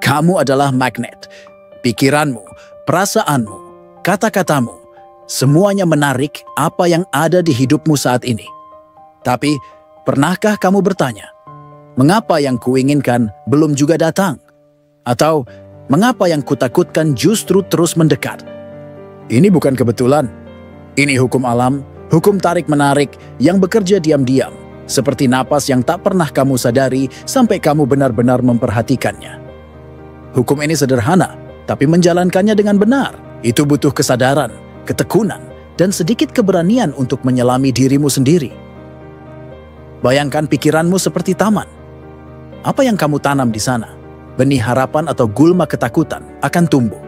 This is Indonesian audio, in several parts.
Kamu adalah magnet. Pikiranmu, perasaanmu, kata-katamu, semuanya menarik apa yang ada di hidupmu saat ini. Tapi, pernahkah kamu bertanya, mengapa yang kuinginkan belum juga datang? Atau, mengapa yang kutakutkan justru terus mendekat? Ini bukan kebetulan. Ini hukum alam, hukum tarik-menarik yang bekerja diam-diam, seperti napas yang tak pernah kamu sadari sampai kamu benar-benar memperhatikannya. Hukum ini sederhana, tapi menjalankannya dengan benar, itu butuh kesadaran, ketekunan, dan sedikit keberanian untuk menyelami dirimu sendiri. Bayangkan pikiranmu seperti taman. Apa yang kamu tanam di sana, benih harapan atau gulma ketakutan akan tumbuh.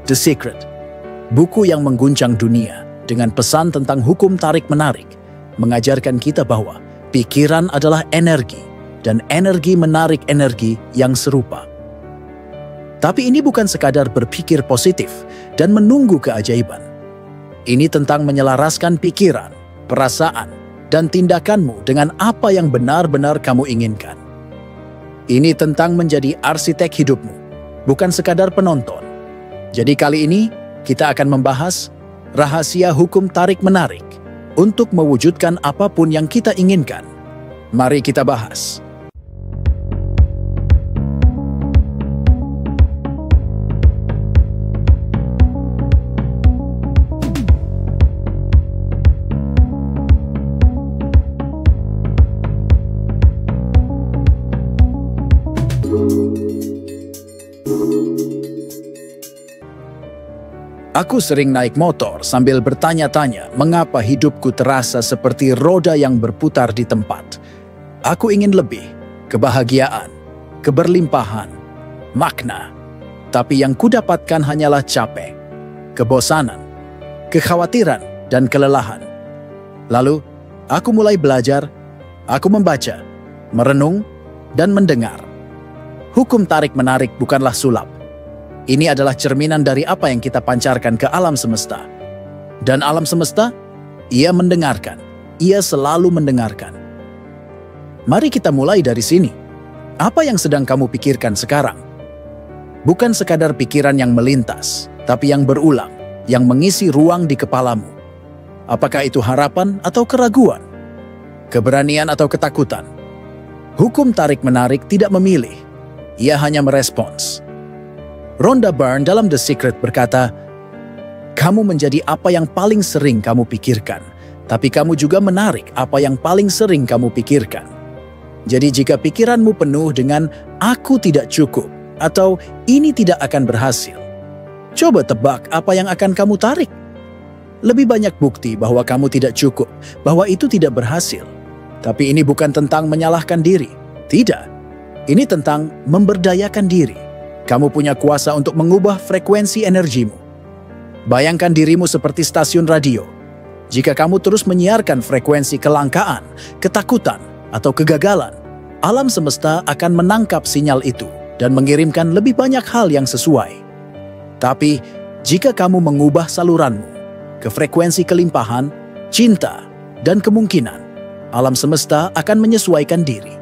The Secret, buku yang mengguncang dunia dengan pesan tentang hukum tarik-menarik, mengajarkan kita bahwa pikiran adalah energi, dan energi menarik energi yang serupa. Tapi ini bukan sekadar berpikir positif dan menunggu keajaiban. Ini tentang menyelaraskan pikiran, perasaan, dan tindakanmu dengan apa yang benar-benar kamu inginkan. Ini tentang menjadi arsitek hidupmu, bukan sekadar penonton. Jadi kali ini, kita akan membahas rahasia hukum tarik-menarik untuk mewujudkan apapun yang kita inginkan. Mari kita bahas. Aku sering naik motor sambil bertanya-tanya mengapa hidupku terasa seperti roda yang berputar di tempat. Aku ingin lebih, kebahagiaan, keberlimpahan, makna. Tapi yang kudapatkan hanyalah capek, kebosanan, kekhawatiran, dan kelelahan. Lalu, aku mulai belajar, aku membaca, merenung, dan mendengar. Hukum tarik-menarik bukanlah sulap. Ini adalah cerminan dari apa yang kita pancarkan ke alam semesta. Dan alam semesta, ia mendengarkan. Ia selalu mendengarkan. Mari kita mulai dari sini. Apa yang sedang kamu pikirkan sekarang? Bukan sekadar pikiran yang melintas, tapi yang berulang, yang mengisi ruang di kepalamu. Apakah itu harapan atau keraguan? Keberanian atau ketakutan? Hukum tarik-menarik tidak memilih. Ia hanya merespons. Rhonda Byrne dalam The Secret berkata, kamu menjadi apa yang paling sering kamu pikirkan, tapi kamu juga menarik apa yang paling sering kamu pikirkan. Jadi jika pikiranmu penuh dengan aku tidak cukup atau ini tidak akan berhasil, coba tebak apa yang akan kamu tarik. Lebih banyak bukti bahwa kamu tidak cukup, bahwa itu tidak berhasil. Tapi ini bukan tentang menyalahkan diri. Tidak. Ini tentang memberdayakan diri. Kamu punya kuasa untuk mengubah frekuensi energimu. Bayangkan dirimu seperti stasiun radio. Jika kamu terus menyiarkan frekuensi kelangkaan, ketakutan, atau kegagalan, alam semesta akan menangkap sinyal itu dan mengirimkan lebih banyak hal yang sesuai. Tapi, jika kamu mengubah saluranmu ke frekuensi kelimpahan, cinta, dan kemungkinan, alam semesta akan menyesuaikan diri.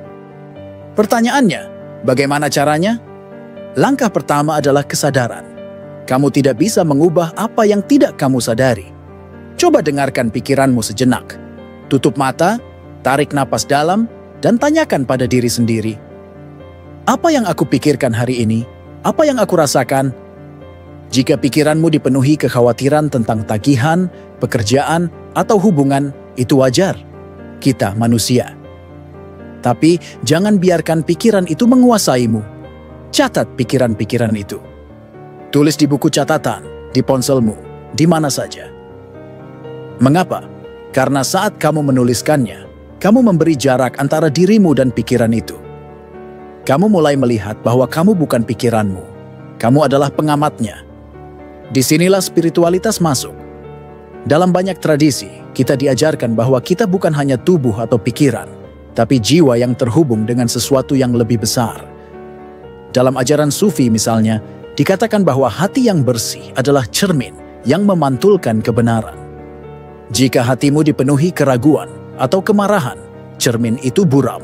Pertanyaannya, bagaimana caranya? Langkah pertama adalah kesadaran. Kamu tidak bisa mengubah apa yang tidak kamu sadari. Coba dengarkan pikiranmu sejenak. Tutup mata, tarik napas dalam, dan tanyakan pada diri sendiri. Apa yang aku pikirkan hari ini? Apa yang aku rasakan? Jika pikiranmu dipenuhi kekhawatiran tentang tagihan, pekerjaan, atau hubungan, itu wajar. Kita manusia. Tapi jangan biarkan pikiran itu menguasaimu. Catat pikiran-pikiran itu. Tulis di buku catatan, di ponselmu, di mana saja. Mengapa? Karena saat kamu menuliskannya, kamu memberi jarak antara dirimu dan pikiran itu. Kamu mulai melihat bahwa kamu bukan pikiranmu. Kamu adalah pengamatnya. Disinilah spiritualitas masuk. Dalam banyak tradisi, kita diajarkan bahwa kita bukan hanya tubuh atau pikiran, tapi jiwa yang terhubung dengan sesuatu yang lebih besar. Dalam ajaran Sufi misalnya, dikatakan bahwa hati yang bersih adalah cermin yang memantulkan kebenaran. Jika hatimu dipenuhi keraguan atau kemarahan, cermin itu buram.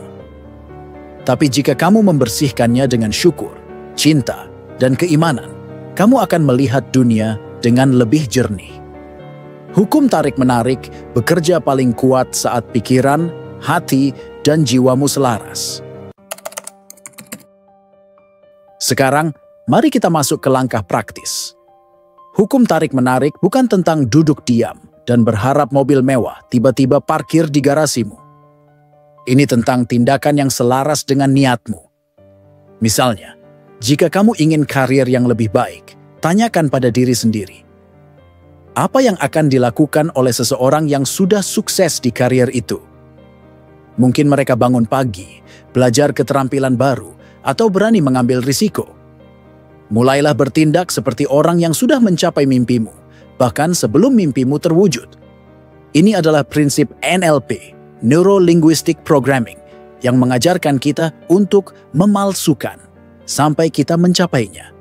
Tapi jika kamu membersihkannya dengan syukur, cinta, dan keimanan, kamu akan melihat dunia dengan lebih jernih. Hukum tarik-menarik bekerja paling kuat saat pikiran, hati, dan jiwamu selaras. Sekarang, mari kita masuk ke langkah praktis. Hukum tarik-menarik bukan tentang duduk diam dan berharap mobil mewah tiba-tiba parkir di garasimu. Ini tentang tindakan yang selaras dengan niatmu. Misalnya, jika kamu ingin karir yang lebih baik, tanyakan pada diri sendiri. Apa yang akan dilakukan oleh seseorang yang sudah sukses di karir itu? Mungkin mereka bangun pagi, belajar keterampilan baru, atau berani mengambil risiko. Mulailah bertindak seperti orang yang sudah mencapai mimpimu, bahkan sebelum mimpimu terwujud. Ini adalah prinsip NLP, Neuro Linguistic Programming, yang mengajarkan kita untuk memalsukan sampai kita mencapainya.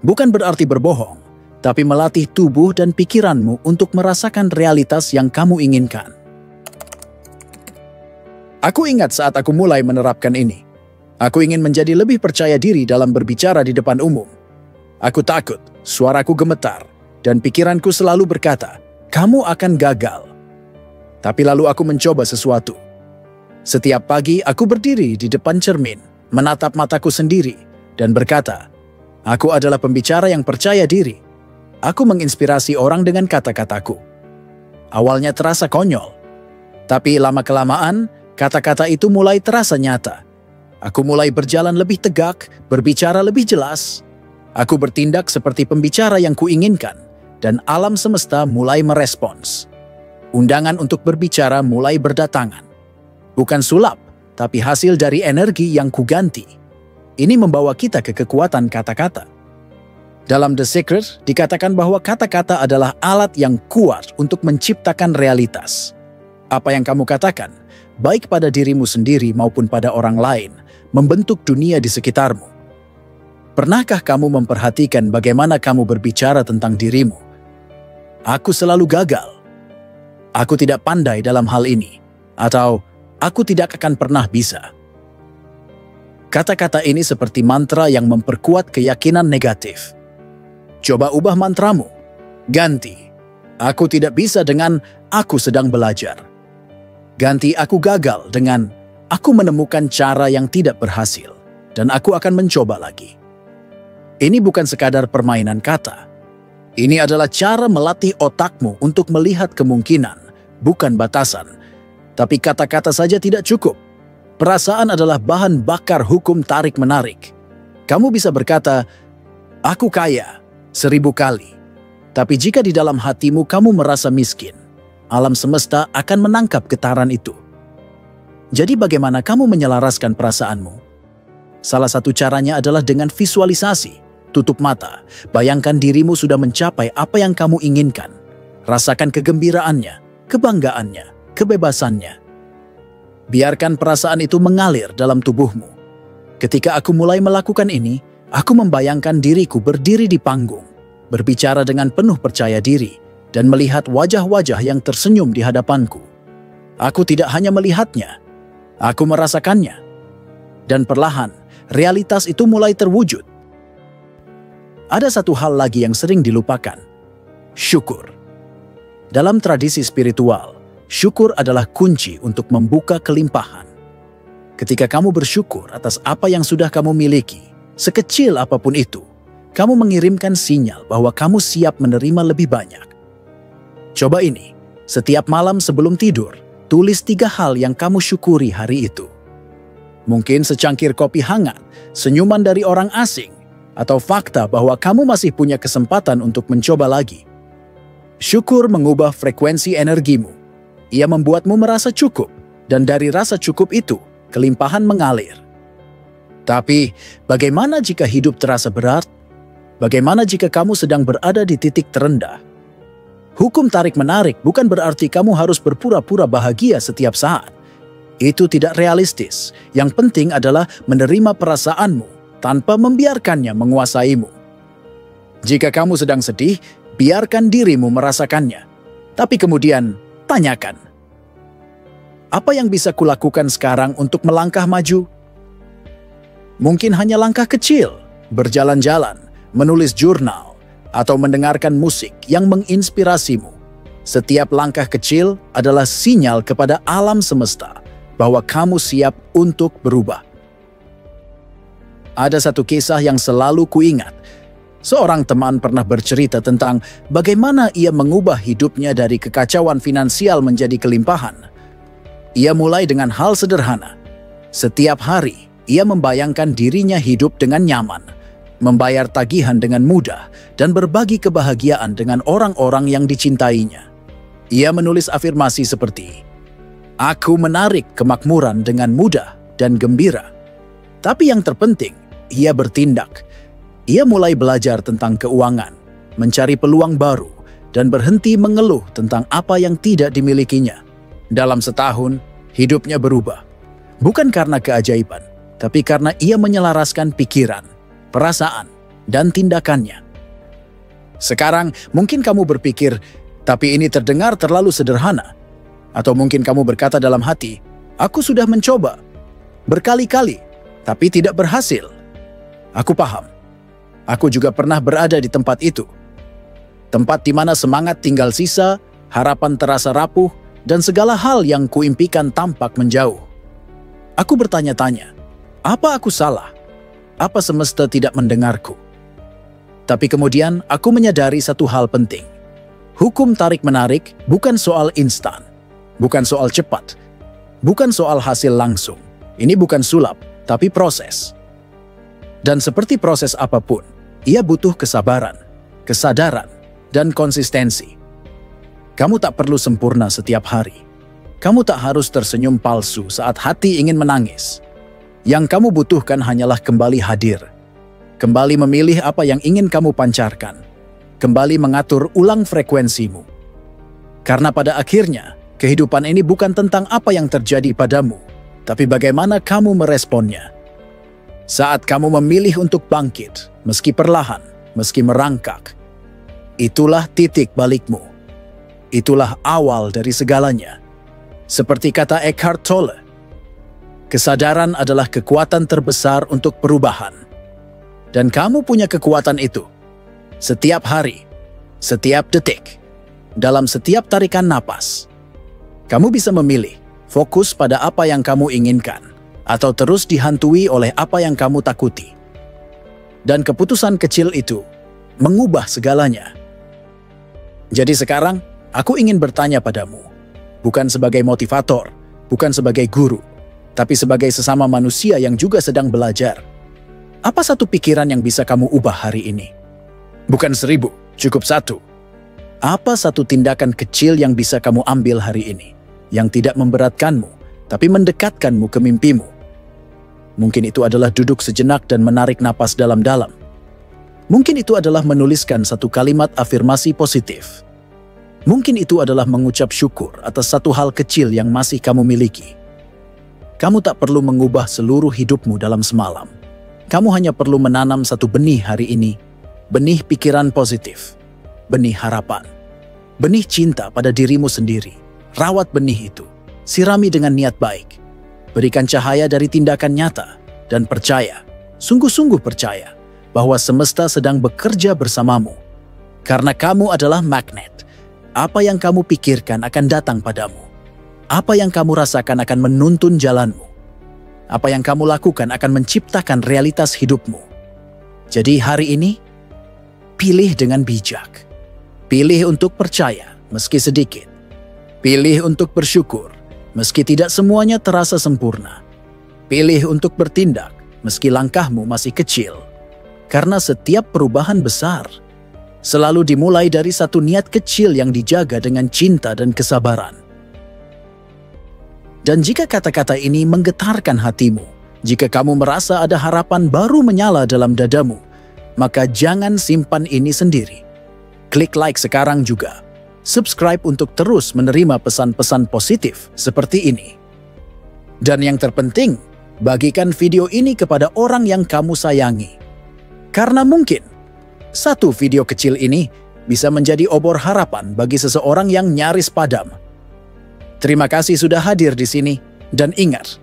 Bukan berarti berbohong, tapi melatih tubuh dan pikiranmu untuk merasakan realitas yang kamu inginkan. Aku ingat saat aku mulai menerapkan ini. Aku ingin menjadi lebih percaya diri dalam berbicara di depan umum. Aku takut, suaraku gemetar, dan pikiranku selalu berkata, "Kamu akan gagal." Tapi lalu aku mencoba sesuatu. Setiap pagi aku berdiri di depan cermin, menatap mataku sendiri, dan berkata, "Aku adalah pembicara yang percaya diri." Aku menginspirasi orang dengan kata-kataku. Awalnya terasa konyol, tapi lama-kelamaan kata-kata itu mulai terasa nyata. Aku mulai berjalan lebih tegak, berbicara lebih jelas. Aku bertindak seperti pembicara yang kuinginkan, dan alam semesta mulai merespons. Undangan untuk berbicara mulai berdatangan. Bukan sulap, tapi hasil dari energi yang kuganti. Ini membawa kita ke kekuatan kata-kata. Dalam The Secret, dikatakan bahwa kata-kata adalah alat yang kuat untuk menciptakan realitas. Apa yang kamu katakan, baik pada dirimu sendiri maupun pada orang lain, membentuk dunia di sekitarmu. Pernahkah kamu memperhatikan bagaimana kamu berbicara tentang dirimu? Aku selalu gagal. Aku tidak pandai dalam hal ini. Atau, aku tidak akan pernah bisa. Kata-kata ini seperti mantra yang memperkuat keyakinan negatif. Coba ubah mantramu. Ganti, "Aku tidak bisa" dengan "Aku sedang belajar." Ganti "Aku gagal" dengan "Aku menemukan cara yang tidak berhasil, dan aku akan mencoba lagi." Ini bukan sekadar permainan kata. Ini adalah cara melatih otakmu untuk melihat kemungkinan, bukan batasan. Tapi kata-kata saja tidak cukup. Perasaan adalah bahan bakar hukum tarik-menarik. Kamu bisa berkata, "Aku kaya," 1000 kali. Tapi jika di dalam hatimu kamu merasa miskin, alam semesta akan menangkap getaran itu. Jadi bagaimana kamu menyelaraskan perasaanmu? Salah satu caranya adalah dengan visualisasi. Tutup mata, bayangkan dirimu sudah mencapai apa yang kamu inginkan. Rasakan kegembiraannya, kebanggaannya, kebebasannya. Biarkan perasaan itu mengalir dalam tubuhmu. Ketika aku mulai melakukan ini, aku membayangkan diriku berdiri di panggung, berbicara dengan penuh percaya diri, dan melihat wajah-wajah yang tersenyum di hadapanku. Aku tidak hanya melihatnya, aku merasakannya. Dan perlahan, realitas itu mulai terwujud. Ada satu hal lagi yang sering dilupakan. Syukur. Dalam tradisi spiritual, syukur adalah kunci untuk membuka kelimpahan. Ketika kamu bersyukur atas apa yang sudah kamu miliki, sekecil apapun itu, kamu mengirimkan sinyal bahwa kamu siap menerima lebih banyak. Coba ini, setiap malam sebelum tidur, tulis 3 hal yang kamu syukuri hari itu. Mungkin secangkir kopi hangat, senyuman dari orang asing, atau fakta bahwa kamu masih punya kesempatan untuk mencoba lagi. Syukur mengubah frekuensi energimu. Ia membuatmu merasa cukup, dan dari rasa cukup itu, kelimpahan mengalir. Tapi, bagaimana jika hidup terasa berat? Bagaimana jika kamu sedang berada di titik terendah? Hukum tarik-menarik bukan berarti kamu harus berpura-pura bahagia setiap saat. Itu tidak realistis. Yang penting adalah menerima perasaanmu tanpa membiarkannya menguasaimu. Jika kamu sedang sedih, biarkan dirimu merasakannya. Tapi kemudian, tanyakan, apa yang bisa kulakukan sekarang untuk melangkah maju? Mungkin hanya langkah kecil, berjalan-jalan, menulis jurnal, atau mendengarkan musik yang menginspirasimu. Setiap langkah kecil adalah sinyal kepada alam semesta bahwa kamu siap untuk berubah. Ada satu kisah yang selalu kuingat. Seorang teman pernah bercerita tentang bagaimana ia mengubah hidupnya dari kekacauan finansial menjadi kelimpahan. Ia mulai dengan hal sederhana. Setiap hari, ia membayangkan dirinya hidup dengan nyaman, membayar tagihan dengan mudah, dan berbagi kebahagiaan dengan orang-orang yang dicintainya. Ia menulis afirmasi seperti, "Aku menarik kemakmuran dengan mudah dan gembira." Tapi yang terpenting, ia bertindak. Ia mulai belajar tentang keuangan, mencari peluang baru, dan berhenti mengeluh tentang apa yang tidak dimilikinya. Dalam setahun, hidupnya berubah. Bukan karena keajaiban, tapi karena ia menyelaraskan pikiran, perasaan, dan tindakannya. Sekarang, mungkin kamu berpikir, tapi ini terdengar terlalu sederhana. Atau mungkin kamu berkata dalam hati, "Aku sudah mencoba berkali-kali, tapi tidak berhasil." Aku paham. Aku juga pernah berada di tempat itu. Tempat di mana semangat tinggal sisa, harapan terasa rapuh, dan segala hal yang kuimpikan tampak menjauh. Aku bertanya-tanya, apa aku salah? Apa semesta tidak mendengarku? Tapi kemudian aku menyadari satu hal penting. Hukum tarik-menarik bukan soal instan, bukan soal cepat, bukan soal hasil langsung. Ini bukan sulap, tapi proses. Dan seperti proses apapun, ia butuh kesabaran, kesadaran, dan konsistensi. Kamu tak perlu sempurna setiap hari. Kamu tak harus tersenyum palsu saat hati ingin menangis. Yang kamu butuhkan hanyalah kembali hadir. Kembali memilih apa yang ingin kamu pancarkan. Kembali mengatur ulang frekuensimu. Karena pada akhirnya, kehidupan ini bukan tentang apa yang terjadi padamu, tapi bagaimana kamu meresponnya. Saat kamu memilih untuk bangkit, meski perlahan, meski merangkak, itulah titik balikmu. Itulah awal dari segalanya. Seperti kata Eckhart Tolle, kesadaran adalah kekuatan terbesar untuk perubahan. Dan kamu punya kekuatan itu. Setiap hari, setiap detik, dalam setiap tarikan napas. Kamu bisa memilih, fokus pada apa yang kamu inginkan, atau terus dihantui oleh apa yang kamu takuti. Dan keputusan kecil itu mengubah segalanya. Jadi sekarang, aku ingin bertanya padamu, bukan sebagai motivator, bukan sebagai guru, tapi sebagai sesama manusia yang juga sedang belajar. Apa satu pikiran yang bisa kamu ubah hari ini? Bukan 1000, cukup 1. Apa satu tindakan kecil yang bisa kamu ambil hari ini, yang tidak memberatkanmu, tapi mendekatkanmu ke mimpimu? Mungkin itu adalah duduk sejenak dan menarik napas dalam-dalam. Mungkin itu adalah menuliskan satu kalimat afirmasi positif. Mungkin itu adalah mengucap syukur atas satu hal kecil yang masih kamu miliki. Kamu tak perlu mengubah seluruh hidupmu dalam semalam. Kamu hanya perlu menanam satu benih hari ini. Benih pikiran positif. Benih harapan. Benih cinta pada dirimu sendiri. Rawat benih itu. Sirami dengan niat baik. Berikan cahaya dari tindakan nyata. Dan percaya, sungguh-sungguh percaya, bahwa semesta sedang bekerja bersamamu. Karena kamu adalah magnet. Apa yang kamu pikirkan akan datang padamu. Apa yang kamu rasakan akan menuntun jalanmu. Apa yang kamu lakukan akan menciptakan realitas hidupmu. Jadi hari ini, pilih dengan bijak. Pilih untuk percaya, meski sedikit. Pilih untuk bersyukur, meski tidak semuanya terasa sempurna. Pilih untuk bertindak, meski langkahmu masih kecil. Karena setiap perubahan besar selalu dimulai dari satu niat kecil yang dijaga dengan cinta dan kesabaran. Dan jika kata-kata ini menggetarkan hatimu, jika kamu merasa ada harapan baru menyala dalam dadamu, maka jangan simpan ini sendiri. Klik like sekarang juga. Subscribe untuk terus menerima pesan-pesan positif seperti ini. Dan yang terpenting, bagikan video ini kepada orang yang kamu sayangi. Karena mungkin satu video kecil ini bisa menjadi obor harapan bagi seseorang yang nyaris padam. Terima kasih sudah hadir di sini, dan ingat,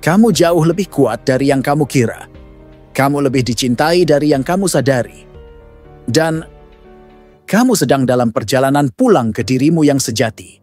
kamu jauh lebih kuat dari yang kamu kira. Kamu lebih dicintai dari yang kamu sadari. Dan kamu sedang dalam perjalanan pulang ke dirimu yang sejati.